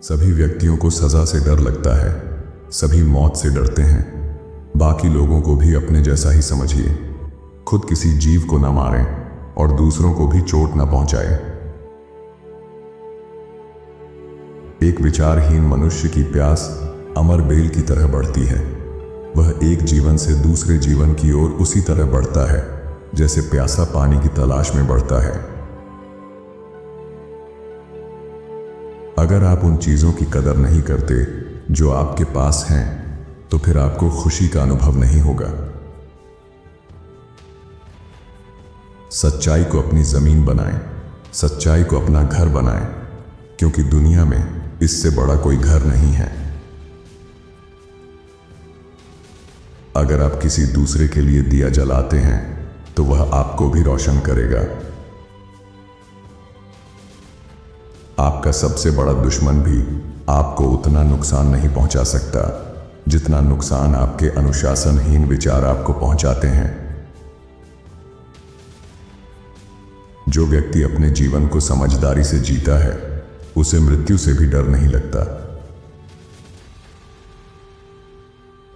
सभी व्यक्तियों को सजा से डर लगता है, सभी मौत से डरते हैं। बाकी लोगों को भी अपने जैसा ही समझिए। खुद किसी जीव को न मारें और दूसरों को भी चोट न पहुंचाएं। एक विचारहीन मनुष्य की प्यास अमर बेल की तरह बढ़ती है। वह एक जीवन से दूसरे जीवन की ओर उसी तरह बढ़ता है जैसे प्यासा पानी की तलाश में बढ़ता है। अगर आप उन चीजों की कदर नहीं करते जो आपके पास हैं, तो फिर आपको खुशी का अनुभव नहीं होगा। सच्चाई को अपनी जमीन बनाएं, सच्चाई को अपना घर बनाएं, क्योंकि दुनिया में इससे बड़ा कोई घर नहीं है। अगर आप किसी दूसरे के लिए दिया जलाते हैं तो वह आपको भी रोशन करेगा। आपका सबसे बड़ा दुश्मन भी आपको उतना नुकसान नहीं पहुंचा सकता जितना नुकसान आपके अनुशासनहीन विचार आपको पहुंचाते हैं। जो व्यक्ति अपने जीवन को समझदारी से जीता है, उसे मृत्यु से भी डर नहीं लगता।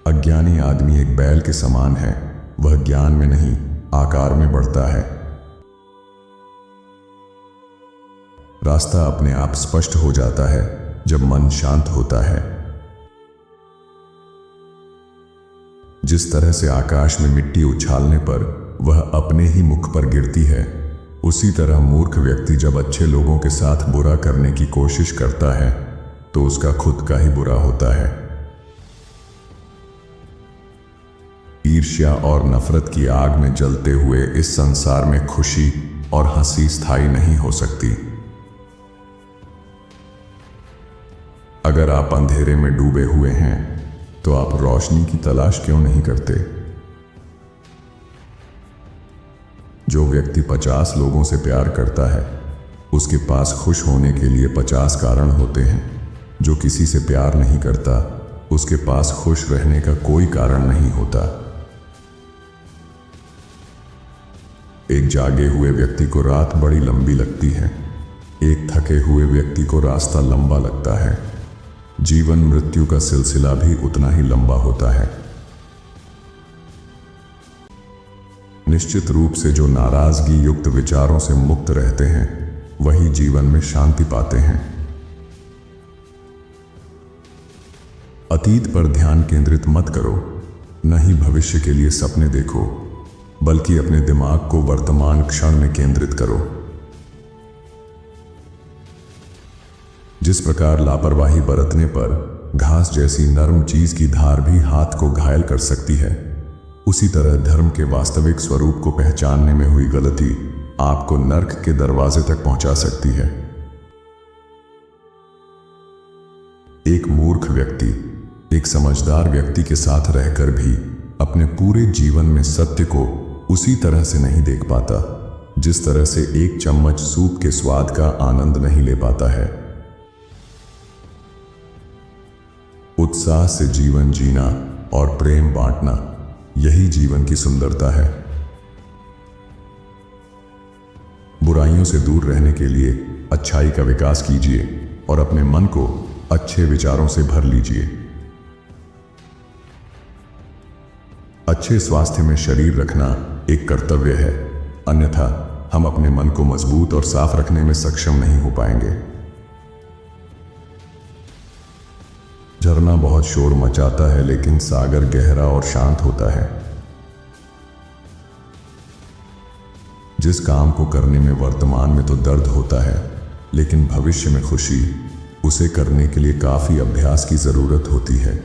अज्ञानी आदमी एक बैल के समान है। वह ज्ञान में नहीं, आकार में बढ़ता है। रास्ता अपने आप स्पष्ट हो जाता है जब मन शांत होता है। जिस तरह से आकाश में मिट्टी उछालने पर वह अपने ही मुख पर गिरती है, उसी तरह मूर्ख व्यक्ति जब अच्छे लोगों के साथ बुरा करने की कोशिश करता है तो उसका खुद का ही बुरा होता है। ईर्ष्या और नफरत की आग में जलते हुए इस संसार में खुशी और हंसी स्थायी नहीं हो सकती। अगर आप अंधेरे में डूबे हुए हैं तो आप रोशनी की तलाश क्यों नहीं करते? जो व्यक्ति 50 लोगों से प्यार करता है, उसके पास खुश होने के लिए 50 कारण होते हैं। जो किसी से प्यार नहीं करता, उसके पास खुश रहने का कोई कारण नहीं होता। एक जागे हुए व्यक्ति को रात बड़ी लंबी लगती है, एक थके हुए व्यक्ति को रास्ता लंबा लगता है। जीवन मृत्यु का सिलसिला भी उतना ही लंबा होता है। निश्चित रूप से जो नाराजगी युक्त विचारों से मुक्त रहते हैं, वही जीवन में शांति पाते हैं। अतीत पर ध्यान केंद्रित मत करो, न ही भविष्य के लिए सपने देखो, बल्कि अपने दिमाग को वर्तमान क्षण में केंद्रित करो। जिस प्रकार लापरवाही बरतने पर घास जैसी नरम चीज की धार भी हाथ को घायल कर सकती है, उसी तरह धर्म के वास्तविक स्वरूप को पहचानने में हुई गलती आपको नर्क के दरवाजे तक पहुंचा सकती है। एक मूर्ख व्यक्ति एक समझदार व्यक्ति के साथ रहकर भी अपने पूरे जीवन में सत्य को उसी तरह से नहीं देख पाता, जिस तरह से एक चम्मच सूप के स्वाद का आनंद नहीं ले पाता है। उत्साह से जीवन जीना और प्रेम बांटना, यही जीवन की सुंदरता है। बुराइयों से दूर रहने के लिए अच्छाई का विकास कीजिए और अपने मन को अच्छे विचारों से भर लीजिए। अच्छे स्वास्थ्य में शरीर रखना एक कर्तव्य है, अन्यथा हम अपने मन को मजबूत और साफ रखने में सक्षम नहीं हो पाएंगे। झरना बहुत शोर मचाता है, लेकिन सागर गहरा और शांत होता है। जिस काम को करने में वर्तमान में तो दर्द होता है, लेकिन भविष्य में खुशी, उसे करने के लिए काफी अभ्यास की जरूरत होती है।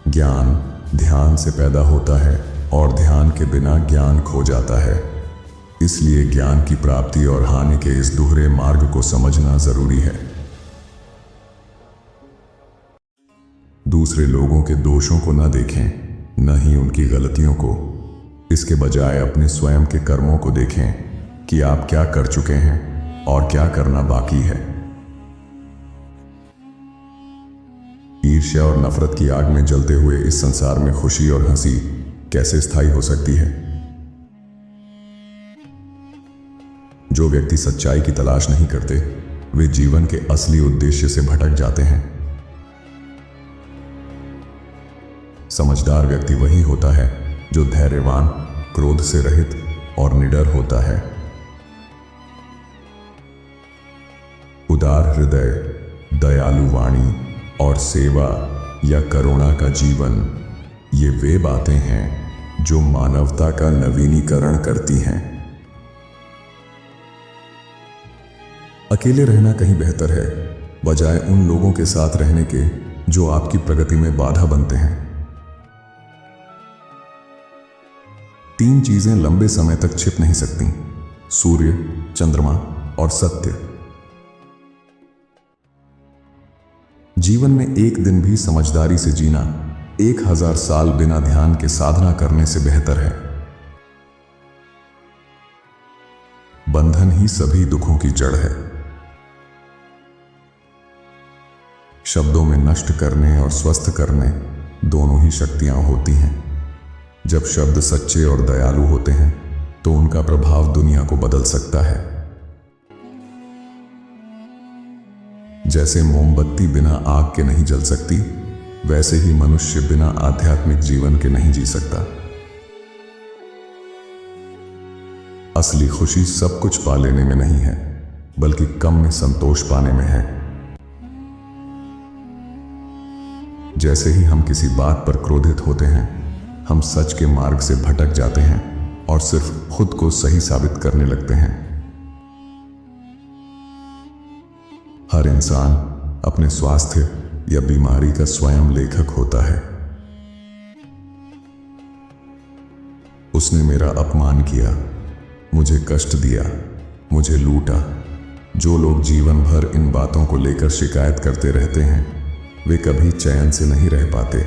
ज्ञान ध्यान से पैदा होता है और ध्यान के बिना ज्ञान खो जाता है। इसलिए ज्ञान की प्राप्ति और हानि के इस दोहरे मार्ग को समझना जरूरी है। दूसरे लोगों के दोषों को न देखें, न ही उनकी गलतियों को। इसके बजाय अपने स्वयं के कर्मों को देखें कि आप क्या कर चुके हैं और क्या करना बाकी है। ईर्ष्या और नफरत की आग में जलते हुए इस संसार में खुशी और हंसी कैसे स्थायी हो सकती है? जो व्यक्ति सच्चाई की तलाश नहीं करते वे जीवन के असली उद्देश्य से भटक जाते हैं। समझदार व्यक्ति वही होता है जो धैर्यवान, क्रोध से रहित और निडर होता है। उदार हृदय, दयालु वाणी और सेवा या करुणा का जीवन, ये वे बातें हैं जो मानवता का नवीनीकरण करती हैं। अकेले रहना कहीं बेहतर है बजाय उन लोगों के साथ रहने के जो आपकी प्रगति में बाधा बनते हैं। 3 चीजें लंबे समय तक छिप नहीं सकती: सूर्य, चंद्रमा और सत्य। जीवन में एक दिन भी समझदारी से जीना 1000 साल बिना ध्यान के साधना करने से बेहतर है। बंधन ही सभी दुखों की जड़ है। शब्दों में नष्ट करने और स्वस्थ करने दोनों ही शक्तियां होती हैं। जब शब्द सच्चे और दयालु होते हैं तो उनका प्रभाव दुनिया को बदल सकता है। जैसे मोमबत्ती बिना आग के नहीं जल सकती, वैसे ही मनुष्य बिना आध्यात्मिक जीवन के नहीं जी सकता। असली खुशी सब कुछ पा लेने में नहीं है, बल्कि कम में संतोष पाने में है। जैसे ही हम किसी बात पर क्रोधित होते हैं, हम सच के मार्ग से भटक जाते हैं और सिर्फ खुद को सही साबित करने लगते हैं। हर इंसान अपने स्वास्थ्य या बीमारी का स्वयं लेखक होता है। उसने मेरा अपमान किया, मुझे कष्ट दिया, मुझे लूटा। जो लोग जीवन भर इन बातों को लेकर शिकायत करते रहते हैं वे कभी चैन से नहीं रह पाते।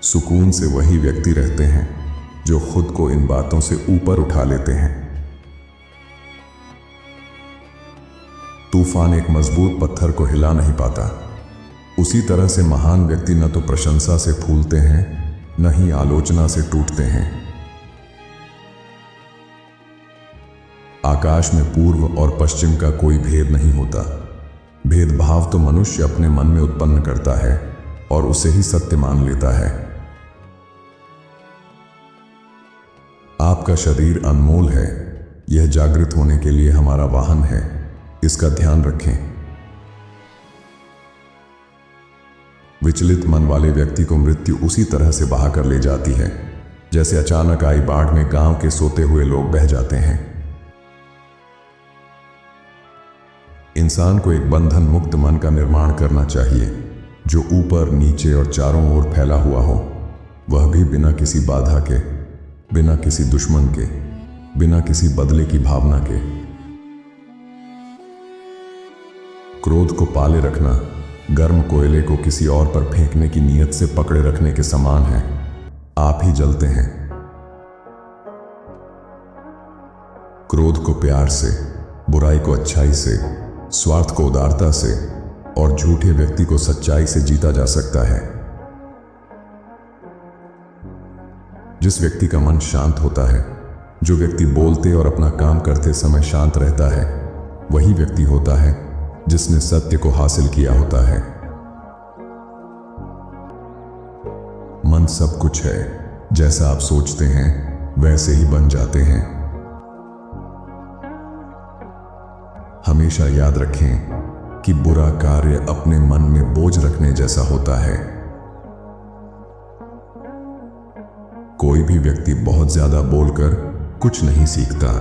सुकून से वही व्यक्ति रहते हैं जो खुद को इन बातों से ऊपर उठा लेते हैं। तूफान एक मजबूत पत्थर को हिला नहीं पाता। उसी तरह से महान व्यक्ति न तो प्रशंसा से फूलते हैं न ही आलोचना से टूटते हैं। आकाश में पूर्व और पश्चिम का कोई भेद नहीं होता। भेदभाव तो मनुष्य अपने मन में उत्पन्न करता है और उसे ही सत्य मान लेता है। आपका शरीर अनमोल है, यह जागृत होने के लिए हमारा वाहन है, इसका ध्यान रखें। विचलित मन वाले व्यक्ति को मृत्यु उसी तरह से बहा कर ले जाती है जैसे अचानक आई बाढ़ में गांव के सोते हुए लोग बह जाते हैं। इंसान को एक बंधन मुक्त मन का निर्माण करना चाहिए जो ऊपर, नीचे और चारों ओर फैला हुआ हो, वह भी बिना किसी बाधा के, बिना किसी दुश्मन के, बिना किसी बदले की भावना के। क्रोध को पाले रखना गर्म कोयले को किसी और पर फेंकने की नीयत से पकड़े रखने के समान है। आप ही जलते हैं। क्रोध को प्यार से, बुराई को अच्छाई से, स्वार्थ को उदारता से और झूठे व्यक्ति को सच्चाई से जीता जा सकता है। जिस व्यक्ति का मन शांत होता है, जो व्यक्ति बोलते और अपना काम करते समय शांत रहता है, वही व्यक्ति होता है जिसने सत्य को हासिल किया होता है। मन सब कुछ है, जैसा आप सोचते हैं वैसे ही बन जाते हैं। हमेशा याद रखें कि बुरा कार्य अपने मन में बोझ रखने जैसा होता है। कोई भी व्यक्ति बहुत ज्यादा बोलकर कुछ नहीं सीखता।